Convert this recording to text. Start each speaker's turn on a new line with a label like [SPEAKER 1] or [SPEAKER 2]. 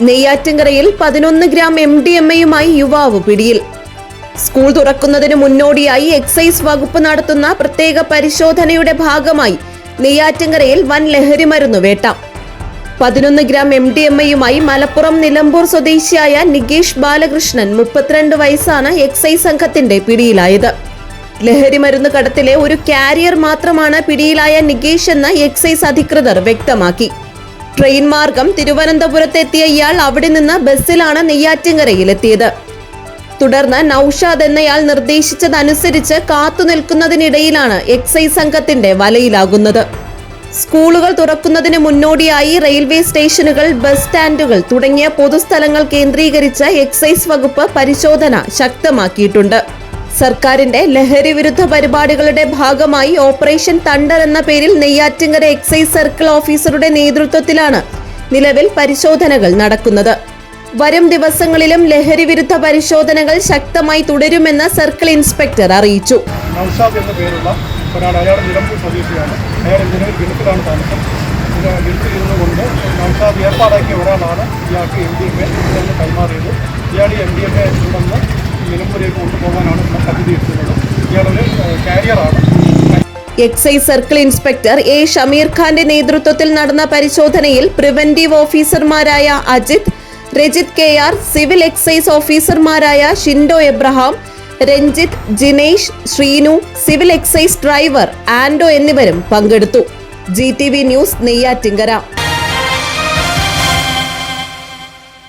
[SPEAKER 1] നെയ്യാറ്റിൻകരയിൽ 11 gram MDMA-യുമായി യുവാവ് പിടിയിൽ. School തുറക്കുന്നതിന് മുന്നോടിയായി എക്സൈസ് വകുപ്പ് നടത്തുന്ന പ്രത്യേക പരിശോധനയുടെ ഭാഗമായി നെയ്യാറ്റിൻകരയിൽ വൻ ലഹരിമരുന്ന് വേട്ട. 11 ഗ്രാം MDMA-യുമായി മലപ്പുറം നിലമ്പൂർ സ്വദേശിയായ നികേഷ് ബാലകൃഷ്ണൻ 32 വയസ്സാണ് എക്സൈസ് സംഘത്തിന്റെ പിടിയിലായത്. ലഹരിമരുന്ന് കടത്തിലെ ഒരു കാരിയർ മാത്രമാണ് പിടിയിലായ നികേഷ് എന്ന് എക്സൈസ് അധികൃതർ വ്യക്തമാക്കി. ട്രെയിൻ മാർഗം തിരുവനന്തപുരത്തെത്തിയ ഇയാൾ അവിടെ നിന്ന് ബസ്സിലാണ് നെയ്യാറ്റിൻകരയിലെത്തിയത്. തുടർന്ന് നൌഷാദ് എന്നയാൾ നിർദ്ദേശിച്ചതനുസരിച്ച് കാത്തുനിൽക്കുന്നതിനിടയിലാണ് എക്സൈസ് സംഘത്തിന്റെ വലയിലാകുന്നത്. സ്കൂളുകൾ തുറക്കുന്നതിന് മുന്നോടിയായി റെയിൽവേ സ്റ്റേഷനുകൾ, ബസ് സ്റ്റാൻഡുകൾ തുടങ്ങിയ പൊതുസ്ഥലങ്ങൾ കേന്ദ്രീകരിച്ച് എക്സൈസ് വകുപ്പ് പരിശോധന ശക്തമാക്കിയിട്ടുണ്ട്. സർക്കാരിന്റെ ലഹരി വിരുദ്ധ പരിപാടികളുടെ ഭാഗമായി ഓപ്പറേഷൻ തണ്ടർ എന്ന പേരിൽ നെയ്യാറ്റിൻകര എക്സൈസ് സർക്കിൾ ഓഫീസറുടെ നേതൃത്വത്തിലാണ് നിലവിൽ പരിശോധനകൾ നടക്കുന്നത്. വരും ദിവസങ്ങളിലും ലഹരി വിരുദ്ധ പരിശോധനകൾ ശക്തമായി തുടരുമെന്ന് സർക്കിൾ ഇൻസ്പെക്ടർ അറിയിച്ചു.
[SPEAKER 2] നൌഷാദ് എന്ന പേരുള്ള ഒരാൾ, അയാൾ നിലമ്പൂർ സ്വദേശിയാണ്. അയാൾ ഇതിന് ഗൾഫിലാണ് താമസം. ഗൾഫിൽ ഇരുന്നുകൊണ്ട് നൌഷാദ് ഏർപ്പാടാക്കിയ ഒരാളാണ് ഇയാൾക്ക് MDMA കൈമാറിയത്. ഇയാൾ ഈ MDMA തുടർന്ന് നിലമ്പൂരേക്ക് കൊണ്ടുപോകാനാണ് പദ്ധതി എടുക്കുന്നത്. ഇയാളൊരു കാരിയറാണ്.
[SPEAKER 1] Excise circle inspector A. Shameer ഖാന്റെ നേതൃത്വത്തിൽ നടന്ന പരിശോധനയിൽ പ്രിവന്റീവ് ഓഫീസർമാരായ Ajith, Rajith KR, civil excise ഓഫീസർമാരായ Shindo Abraham, Ranjith, Jinesh, Sreenu, civil excise driver Ando എന്നിവരും പങ്കെടുത്തു. GTV news, Neyyattinkara.